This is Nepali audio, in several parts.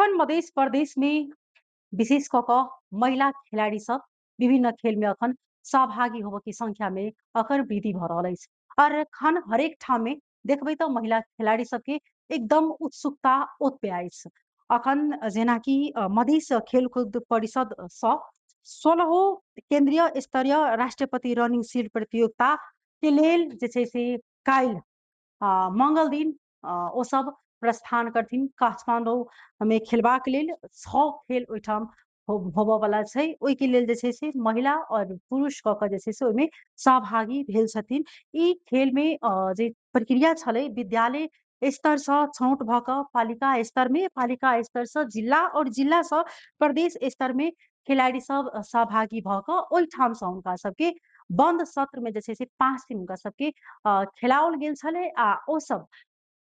अखन मधेश प्रदेश में विशेष क महिला खिलाड़ी सब विभिन्न खेल में अखन सहभागी होबे की संख्या में अखन वृद्धि भ रहल अछि। और अखन हरेक ठाम में देखबै तो महिला खिलाड़ी सबके एकदम उत्सुकता ओतबे अछि। अखन जेना कि मधेश खेलकूद परिषद सँ 16 केंद्रीय स्तरीय राष्ट्रपति रनिंग शील्ड प्रतियोगिता के लेल जे छै से काल्हि मंगल दिन ओ सब प्रस्थान करथिन काठमांडू में खेलबाक लेल 6 खेल ओहिठाम होबय वाला छै। ओहिके लेल जे छै से महिला और पुरुष कऽ कऽ जे छै से ओहिमे सहभागी भेल छथिन। ई खेल में जे प्रक्रिया छलै विद्यालय स्तर सँ छनौट भऽ कऽ पालिका स्तर सँ जिला और जिला सँ प्रदेश स्तर में खिलाड़ी सब सहभागी भऽ कऽ ओहिठाम सँ हुनका सबके बंद सत्र में जे छै से 5 दिन हुनका सबके खेलाओल गेल छलै आ ओ सब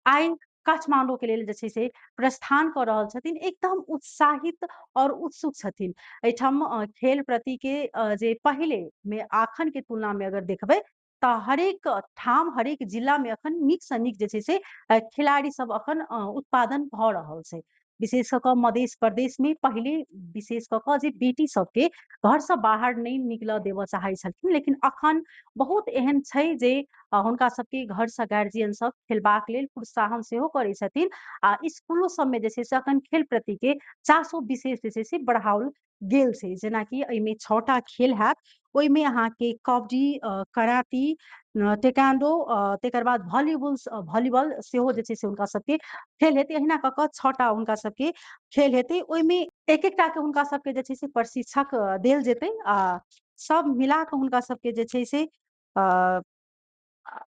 आइ काठमांडू के लेल जे छै से प्रस्थान कऽ रहल छथिन। एकदम उत्साहित और उत्सुक छथिन। एहिठाम खेल प्रति के जे पहिले में आखन के तुलना में अगर देखबै तऽ हरेक ठाम हरेक जिला में अखन नीक सँ नीक जे छै से खिलाड़ी सब अखन उत्पादन भऽ रहल छै। विशेष कऽ कऽ मध्य प्रदेश में पहिले विशेष कऽ कऽ जे बेटी सबके घर से बाहर नहीं निकलऽ देबऽ चाहै छलखिन, लेकिन अखन बहुत एहन छै जे हुनका सबके घर से गार्जियन सब खेलबाक लेल प्रोत्साहन सेहो करै छथिन। आ स्कूलो सब में जे छै से अखन खेल प्रति के चासो विशेष जे छै से बढ़ाओल गेल छै। जेना कि एहिमे 6 टा खेल हैत, ओहिमे अहाँके कबड्डी, कराटी, टेक्वांडो, तेकर बाद वॉलीबॉल सेहो जे छै से हुनका सबके खेल हेतै। अहिना कऽ कऽ 6 टा हुनका सबके खेल हेतै। ओहिमे एक-एकटा के हुनका सबके जे छै से प्रशिक्षक देल जेतै आ सब मिला कऽ हुनका सबके जे छै से अ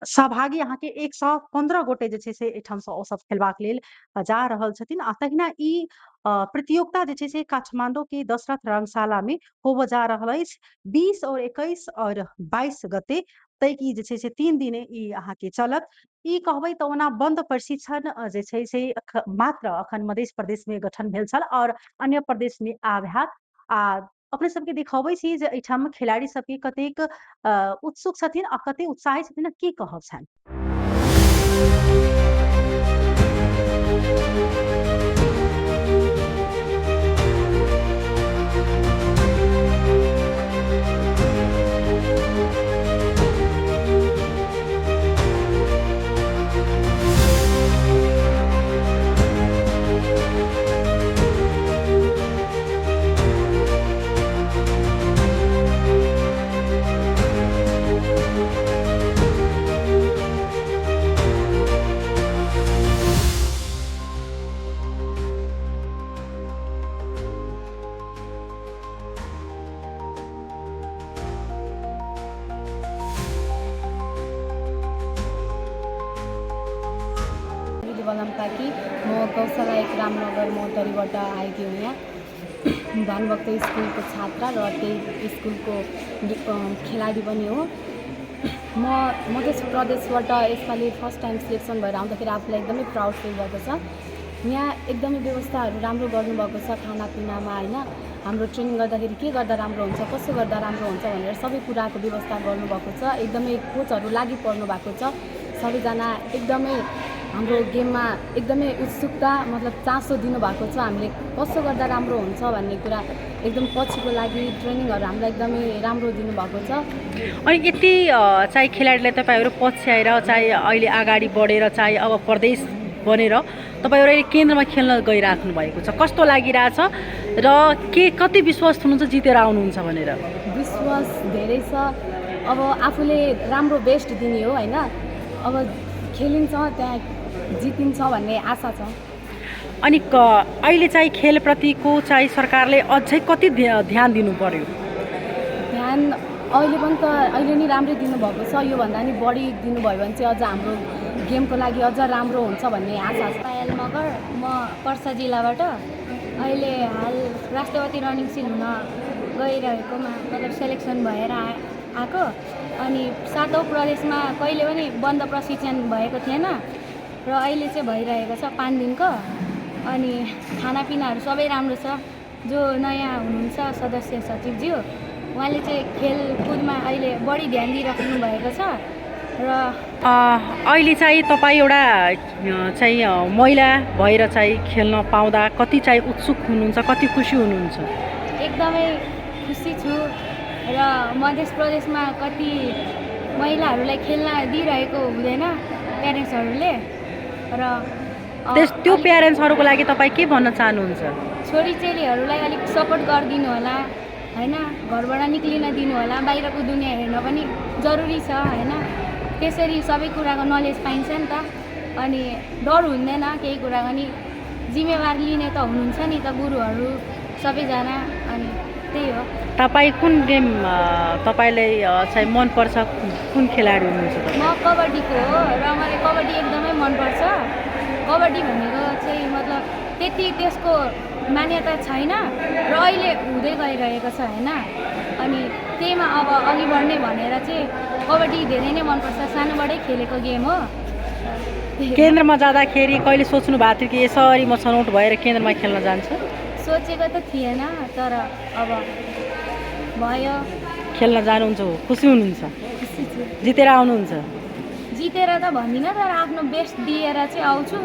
सहभागी अहाँके 115 गोटे जे छै से एहिठाम सँ ओ सब खेलबाक लेल जा रहल छथिन। आ तहिना ई प्रतियोगिता जे छै से काठमांडू के दशरथ रंगशाला में होबऽ जा रहल अछि। 20 और 21 और 22 गते तक ई जे छै से 3 दिने ई अहाँके चलत। ई कहबै तऽ ओना बंद प्रशिक्षण जे छै से मात्र अखन मध्य प्रदेश में गठन भेल छल और अन्य प्रदेश में आब हैत। आ अपने सबके दिखबै छी जे एहिठाम खिलाड़ी सबके कतेक उत्सुक छथिन आ कतेक उत्साहित छथिन, की कहब छनि? कि म कौशला एक रामनगर मोहतरीबाट आएकी हुँ। यहाँ भानुभक्त स्कुलको छात्रा र त्यही स्कुलको खेलाडी पनि हो। म मध्य प्रदेशबाट यसपालि फर्स्ट टाइम सिलेक्सन भएर आउँदाखेरि आफूलाई एकदमै प्राउड फिल भएको छ। यहाँ एकदमै व्यवस्थाहरू राम्रो गर्नुभएको छ खानापिनामा होइन। हाम्रो ट्रेनिङ गर्दाखेरि के गर्दा राम्रो हुन्छ, कसो गर्दा राम्रो हुन्छ भनेर सबै कुराको व्यवस्था गर्नुभएको छ। एकदमै कोचहरू लागि पर्नु भएको छ। सबैजना एकदमै हाम्रो गेममा एकदमै उत्सुकता मतलब चासो दिनुभएको छ। हामीले कसो गर्दा राम्रो हुन्छ भन्ने कुरा एकदम पछिको लागि ट्रेनिङहरू हामीलाई एकदमै राम्रो दिनुभएको छ। अनि यति चाहे खेलाडीलाई तपाईँहरू पछ्याएर चाहे अहिले अगाडि बढेर चाहे अब प्रदेश बनेर तपाईँहरू अहिले केन्द्रमा खेल्न गइराख्नु भएको छ, कस्तो लागिरहेछ र कति विश्वास हुनुहुन्छ जितेर आउनुहुन्छ भनेर? विश्वास धेरै छ। अब आफूले राम्रो बेस्ट दिने हो होइन। अब खेलिन्छ त्यहाँ जितिन्छ भन्ने आशा छ। अनि अहिले चाहिँ खेलप्रतिको चाहिँ सरकारले अझै कति ध्यान दिनु पर्यो? ध्यान अहिले पनि त अहिले नि राम्रै दिनुभएको छ। योभन्दा नि बढी दिनुभयो भने चाहिँ अझ हाम्रो गेमको लागि अझ राम्रो हुन्छ भन्ने आशा छ। पायल मगर, म पर्सा जिल्लाबाट अहिले हाल राष्ट्रपति रनिङ सिल हुन गइरहेकोमा मतलब सेलेक्सन भएर आएको। अनि 7औं प्रदेशमा कहिले पनि बन्द प्रशिक्षण भएको थिएन र अहिले चाहिँ भइरहेको छ 5 दिनको। अनि खानापिनाहरू सबै राम्रो छ। जो नयाँ हुनुहुन्छ सदस्य सचिवज्यू, उहाँले चाहिँ खेलकुदमा अहिले बढी ध्यान दिइराख्नु भएको छ र अहिले चाहिँ तपाईँ एउटा चाहिँ महिला भएर चाहिँ खेल्न पाउँदा कति चाहिँ उत्सुक हुनुहुन्छ, कति खुसी हुनुहुन्छ? एकदमै खुसी छु र मध्य प्रदेशमा कति महिलाहरूलाई खेल्न दिइरहेको हुँदैन प्यारेन्ट्सहरूले र त्यो प्यारेन्ट्सहरूको लागि तपाईँ के भन्न चाहनुहुन्छ? छोरीचेलीहरूलाई अलिक सपोर्ट गरिदिनु होला होइन, घरबाट निक्लिन दिनु होला, बाहिरको दुनियाँ हेर्न पनि जरुरी छ होइन, त्यसरी सबै कुराको नलेज पाइन्छ नि त। अनि डर हुँदैन केही कुरा पनि, जिम्मेवार लिने त हुनुहुन्छ नि त गुरुहरू सबैजना, अनि त्यही हो। तपाईँ कुन गेम तपाईँलाई चाहिँ मनपर्छ, कुन खेलाडी हुनुहुन्छ? म कबड्डीको हो र मलाई कबड्डी एकदमै मनपर्छ। कबड्डी भनेको चाहिँ मतलब त्यति त्यसको मान्यता छैन र अहिले हुँदै गइरहेको छ होइन, अनि त्यहीमा अब अघि बढ्ने भनेर चाहिँ कबड्डी धेरै नै मनपर्छ, सानोबाटै खेलेको गेम हो। केन्द्रमा जाँदाखेरि कहिले सोच्नु भएको थियो कि यसरी म छनौट भएर केन्द्रमा खेल्न जान्छु? सोचेको त थिएन, तर अब भयो। खेल्न जानुहुन्छ, खुसी हुनुहुन्छ? खुसी छु। जितेर आउनुहुन्छ? जितेर त भन्दिनँ, तर आफ्नो बेस्ट दिएर चाहिँ आउँछु।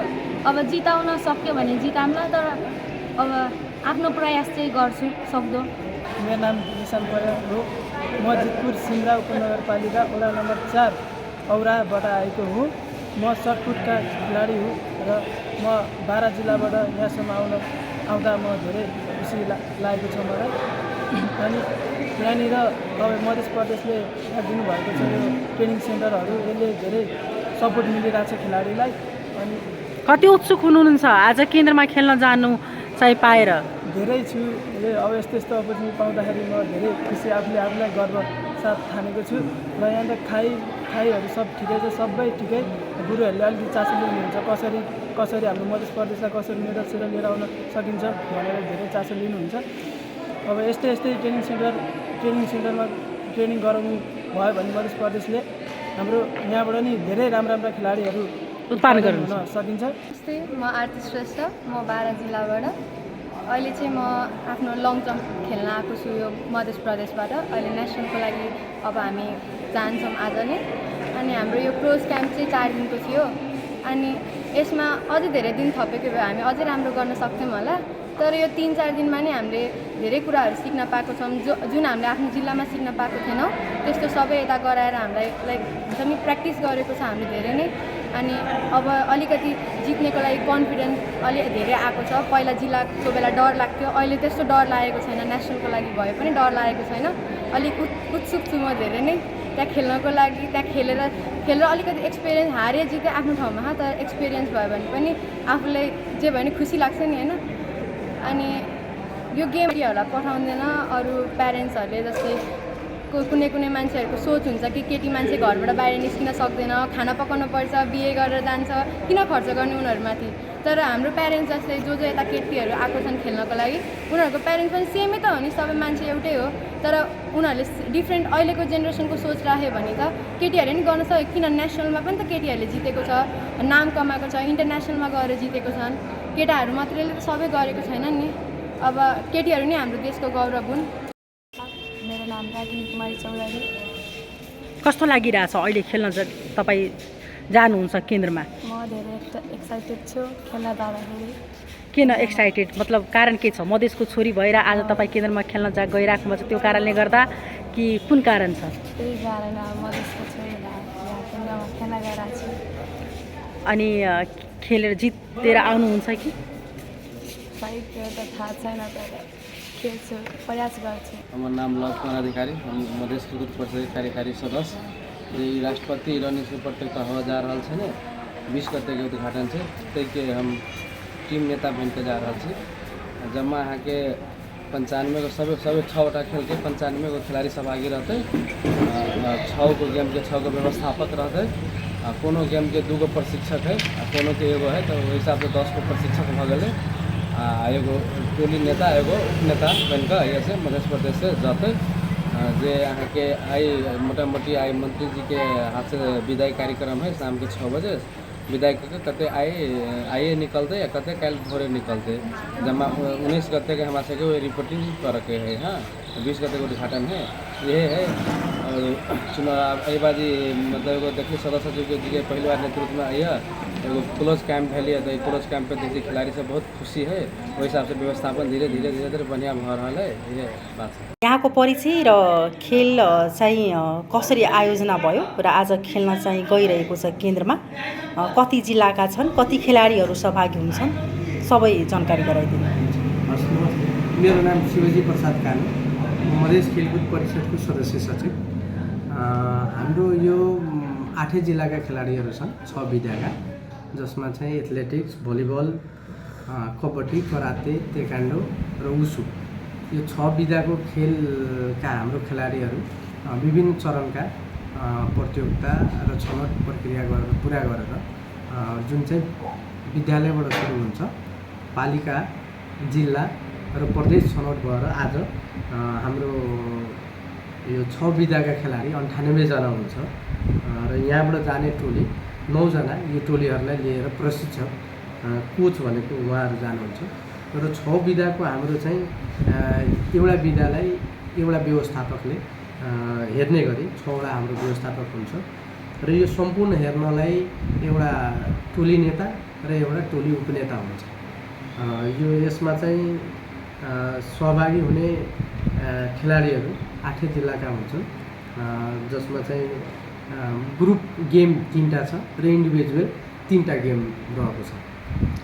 अब जिताउन सक्यो भने जिताउँला, तर अब आफ्नो प्रयास चाहिँ गर्छु सक्दो। मेरो नाम निशान परियार हो। म जितपुर सिमरा उपनगरपालिका वडा नम्बर 4 औराबाट आएको हुँ। म सटपुटका खेलाडी हुँ र म बारा जिल्लाबाट यहाँसम्म आउँदा म धेरै खुसी लागेको छ मलाई। अनि यहाँनिर अब मध्य प्रदेशले दिनुभएको छ यो ट्रेनिङ सेन्टरहरू, यसले धेरै सपोर्ट मिलिरहेको छ खेलाडीलाई। अनि कति उत्सुक हुनुहुन्छ आज केन्द्रमा खेल्न जानु चाहिँ पाएर? धेरै छु। अब यस्तो अपर्च्युनिटी पाउँदाखेरि म धेरै खुसी, आफूलाई गर्व साथ ठानेको छु। र यहाँ खाइहरू सब ठिकै छ, सबै ठिकै। गुरुहरूले अलिकति चासो लिनुहुन्छ, कसरी हाम्रो मध्य प्रदेशलाई कसरी मेडल लिएर आउन सकिन्छ भनेर धेरै चासो लिनुहुन्छ। अब यस्तै ट्रेनिङ सेन्टरमा ट्रेनिङ गराउनु भयो भने मध्य प्रदेशले हाम्रो यहाँबाट नि धेरै राम्रा खेलाडीहरू उत्पादन गर्न सकिन्छ। नमस्ते, म आरती श्रेष्ठ, म बारा जिल्लाबाट। अहिले चाहिँ म आफ्नो लङ जम्प खेल्न आएको छु यो मध्य प्रदेशबाट। अहिले नेसनलको लागि अब हामी जान्छौँ आज नै। अनि हाम्रो यो क्रोज क्याम्प चाहिँ 4 दिनको थियो, अनि यसमा अझै धेरै दिन थपेको भए हामी अझै राम्रो गर्न सक्थ्यौँ होला। तर यो 3-4 दिनमा नै हामीले धेरै कुराहरू सिक्न पाएको छौँ, जुन हामीले आफ्नो जिल्लामा सिक्न पाएको थिएनौँ त्यस्तो सबै यता गराएर हामीलाई हुन्छ नि प्र्याक्टिस गरेको छ हामीले धेरै नै। अनि अब अलिकति जित्नेको लागि कन्फिडेन्स धेरै आएको छ। पहिला जिल्लाको बेला डर लाग्थ्यो, अहिले त्यस्तो डर लागेको छैन। नेसनलको लागि भए पनि डर लागेको छैन। अलिक उत्सुक छु म धेरै नै त्यहाँ खेल्नको लागि। त्यहाँ खेलेर अलिकति एक्सपिरियन्स, हारे जिते आफ्नो ठाउँमा, तर एक्सपिरियन्स भयो भने पनि आफूलाई जे भयो भने खुसी लाग्छ नि होइन। अनि यो गेमहरूलाई पठाउँदैन अरू प्यारेन्ट्सहरूले, जस्तै कुनै मान्छेहरूको सोच हुन्छ कि केटी मान्छे घरबाट बाहिर निस्किन सक्दैन, खाना पकाउनु पर्छ, बिहे गरेर जान्छ, किन खर्च गर्ने उनीहरूमाथि। तर हाम्रो प्यारेन्ट्स जस्तै जो यता केटीहरू आएको छन् खेल्नको लागि, उनीहरूको प्यारेन्ट्स पनि सेमै त हो नि, सबै मान्छे एउटै हो। तर उनीहरूले डिफ्रेन्ट अहिलेको जेनेरेसनको सोच राख्यो भने त केटीहरूले नि गर्न सक्यो। किन नेसनलमा पनि त केटीहरूले जितेको छ, नाम कमाएको छ, इन्टरनेसनलमा गएर जितेको छन्। केटाहरू मात्रैले त सबै गरेको छैन नि। अब केटीहरू नै हाम्रो देशको गौरव हुन्। मेरो नाम रागिनी कुमारी चौधरी। कस्तो लागिरहेछ अहिले खेल्न तपाईँ जानुहुन्छ केन्द्रमा? म धेरै एक्साइटेड छु खेल्न जाँदाखेरि। किन एक्साइटेड, मतलब कारण के छ? मधेसको छोरी भएर आज तपाईँ केन्द्रमा खेल्न गइराख्नु छ, त्यो कारणले गर्दा कि कुन कारण छ? त्यही कारण मधेसको छोरी केन्द्रमा खेल्न गइरहेको छु। अनि खेलेर जितेर आउनुहुन्छ कि? सायद त्यो त थाहा छैन, तर खेल्छु, प्रयास गर्छु। हमार नाम लव कुमार अधिकारी, हम मध्य प्रदेश परिषद कार्यकारी सदस्य। ये राष्ट्रपति रनिंग से प्रतियोगिता हो जा रहा है, 20 गते के उद्घाटन से तैके हम टीम नेता बन के जा रहा है। जमा यहाँ के 95 को सब 6 खेल के 95 को खिलाड़ी सहभागी रहते। 6 को गेम के 6 को व्यवस्थापक रहते। कोनो गेम के 2 गो प्रशिक्षक है, कोनो के एगो है, तो वही हिसाब से 10 को प्रशिक्षक भ गए। एगो टोली नेता एगो नेता बनकर ऐसे मध्य प्रदेश से जाते। जे यहाँ के आई मोटा-मोटी आई मंत्री जी के हाथ से विदाई कार्यक्रम है शाम के 6 बजे। विदाई करके कते आइए निकलते या कते कल भोरे निकलते। जमा 19 गते के हमारे से रिपोर्टिंग करके है। हाँ, 20 गते को उद्घाटन है। ये है और चुनाव एहि बाजी मतलब एगो देखिए सदस्य सचिव जी के पहली बार नेतृत्व में आइए एगो क्लोज कैंप है तो क्लोज कैंप पे देखिए खिलाड़ी सब बहुत खुशी है वही हिसाब से व्यवस्थापन धीरे धीरे बढ़िया भ रहा है ये बात है। यहाँको परिचय र खेल चाहिँ कसरी आयोजना भयो र आज खेल्न चाहिँ गइरहेको छ केन्द्रमा कति जिल्लाका छन् कति खेलाडीहरू सहभागी हुन्छन् सबै जानकारी गराइदिनु। हस् नमस्ते, मेरो नाम शिवजी प्रसाद कानु, मधेस खेलकुद परिषदको सदस्य सचिव। हाम्रो यो 8 जिल्लाका खेलाडीहरू छन्, 6 विधाका, जसमा चाहिँ athletics, volleyball, kabaddi, karate, taekwondo र उसु यो 6 विधाको खेलका हाम्रो खेलाडीहरू विभिन्न चरणका प्रतियोगिता र छनौट प्रक्रिया पुरा गरेर जुन चाहिँ विद्यालयबाट सुरु हुन्छ पालिका, जिल्ला र प्रदेश छनौट भएर आज हाम्रो यो 6 विधाका खेलाडी 98 जना हुन्छ र यहाँबाट जाने टोली 9 जना यो टोलीहरूलाई लिएर प्रशिक्षक कोच भनेको उहाँहरू जानुहुन्छ र 6 विधाको हाम्रो चाहिँ एउटा विधालाई एउटा व्यवस्थापकले हेर्ने गरी 6 वटा हाम्रो व्यवस्थापक हुन्छ र यो सम्पूर्ण हेर्नलाई एउटा टोली नेता र एउटा टोली उपनेता हुन्छ। यो यसमा चाहिँ सहभागी हुने खेलाडीहरू 8 जिल्लाका हुन्छन्, जसमा चाहिँ ग्रुप गेम 3टा छ र इन्डिभिजुअल 3टा गेम रहेको छ।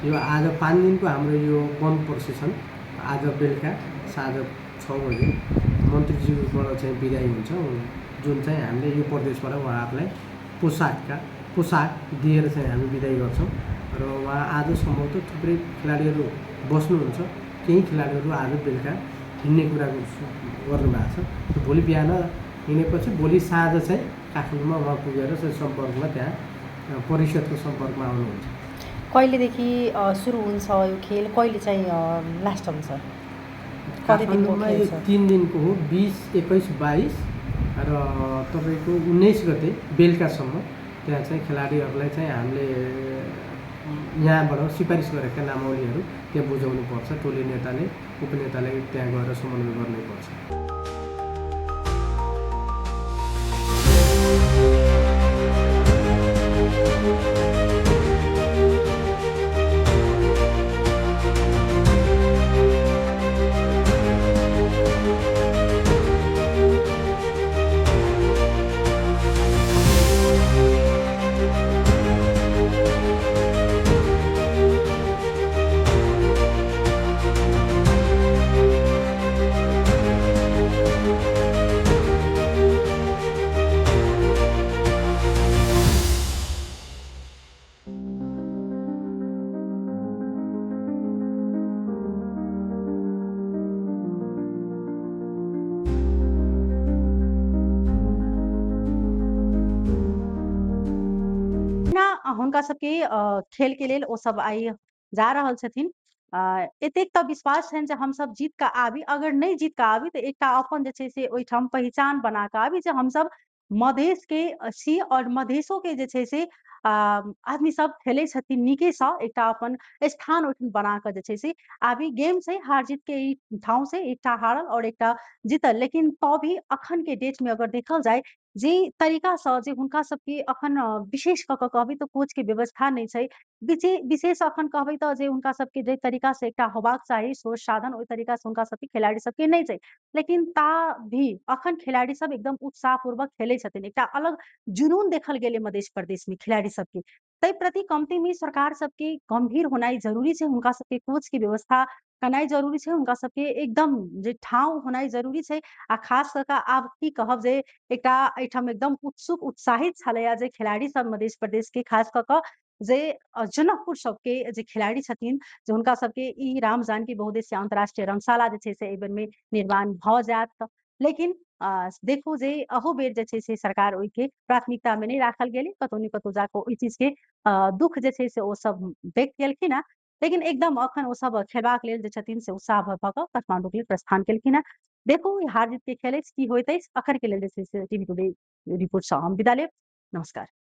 यो आज 5 दिनको हाम्रो यो वन प्रशिक्षण आज बेलुका साँझ 6 बजे मन्त्रीज्यूबाट चाहिँ बिदाई हुन्छ, जुन चाहिँ हामीले यो प्रदेशबाट उहाँहरूलाई पोसाक दिएर चाहिँ हामी बिदाई गर्छौँ र उहाँ आज सम्भवतः थुप्रै खेलाडीहरू बस्नुहुन्छ, केही खेलाडीहरू आज बेलुका हिँड्ने कुरा गर्नुभएको छ। भोलि बिहान हिँडेपछि भोलि साँझ चाहिँ काठमाडौँमा उहाँ पुगेर चाहिँ सम्पर्कमा त्यहाँ परिषदको सम्पर्कमा आउनुहुन्छ। कहिलेदेखि सुरु हुन्छ यो खेल, कहिले चाहिँ लास्ट हुन्छ? काठमाडौँमा यो 3 दिनको हो, 20, 21, 22 र तपाईँको 19 गते बेलुकासम्म त्यहाँ चाहिँ खेलाडीहरूलाई चाहिँ हामीले यहाँबाट सिफारिस गरेका नामावलीहरू त्यहाँ बुझाउनु पर्छ, टोली नेताले उपनेताले त्यहाँ गएर समन्वय गर्नुपर्छ। हुनका सबके खेल के लेल ओ सब आई जा रहल छथिन। एतेक तऽ विश्वास छनि जे हमसब जीत कऽ आबी, अगर नहीं जीत कऽ आबी तऽ एकटा अपन जे छै से ओहिठाम पहचान बना कऽ आबी जे हमसब मधेश के छी और मधेशो के जे छै से आदमी सब खेलै छथिन नीकेसँ, एकटा अपन स्थान ओहिठाम बना कऽ जे छै से आबी। गेम छै हार जीत के ई ठाउँ से एकटा हारल और एकटा जीतल, लेकिन तो भी अखन के डेट में अगर देखल जाय जे तरीकासँ जे हुनका सबके अखन विशेष कऽ कऽ कहबै तऽ कोच के व्यवस्था नहीं छै, विशेष अखन कहबै तऽ जे हुनका सबके जे तरीका से एकटा होबाक चाही सोच साधन ओहि तरीका से हुनका सबके खिलाड़ी सबके नहीं छै, लेकिन ता भी अखन खिलाड़ी सब एकदम उत्साहपूर्वक खेलै छथिन। एकटा अलग जुनून देखल गेलै मध्य प्रदेश में खिलाड़ी सबके, ताहि प्रति कमती में सरकार सबके गंभीर होनाइ जरूरी छै, हुनका सबके कोच के व्यवस्था करनाइ जरूरी छै, हुनका सबके एकदम जे ठाउँ होनाइ जरूरी छै। आ खास कऽ कऽ आब की कहब जे एकटा एहिठाम एकदम उत्सुक उत्साहित छलैया जे खिलाड़ी सब मध्य प्रदेश के खास कऽ कऽ जे जनकपुर सबके जे खिलाड़ी छथिन जे हुनका सबके ई राम जानकी बहुउद्देश्य अंतर्राष्ट्रीय रंगशाला जे छै से एहि बेर में निर्माण भऽ जायत, लेकिन देखू जे अहू बेर जे छै से सरकार ओहिके प्राथमिकता में नहीं राखल गेलै, कतौ ने कतौ जाकऽ ओहि चीज के दुख जे छै से ओ सब व्यक्त केलखिन हेँ, लेकिन एकदम अखन ओ सब खेलबाक लेल जे छथिन से उत्साह भऽ कऽ काठमांडू के लेल प्रस्थान केलखिन हेँ। देखू हार जीत के खेल अछि की होइत अछि, अखन के लेल जे छै से टीवी टुडे रिपोर्ट सँ हम विदा लेब। नमस्कार।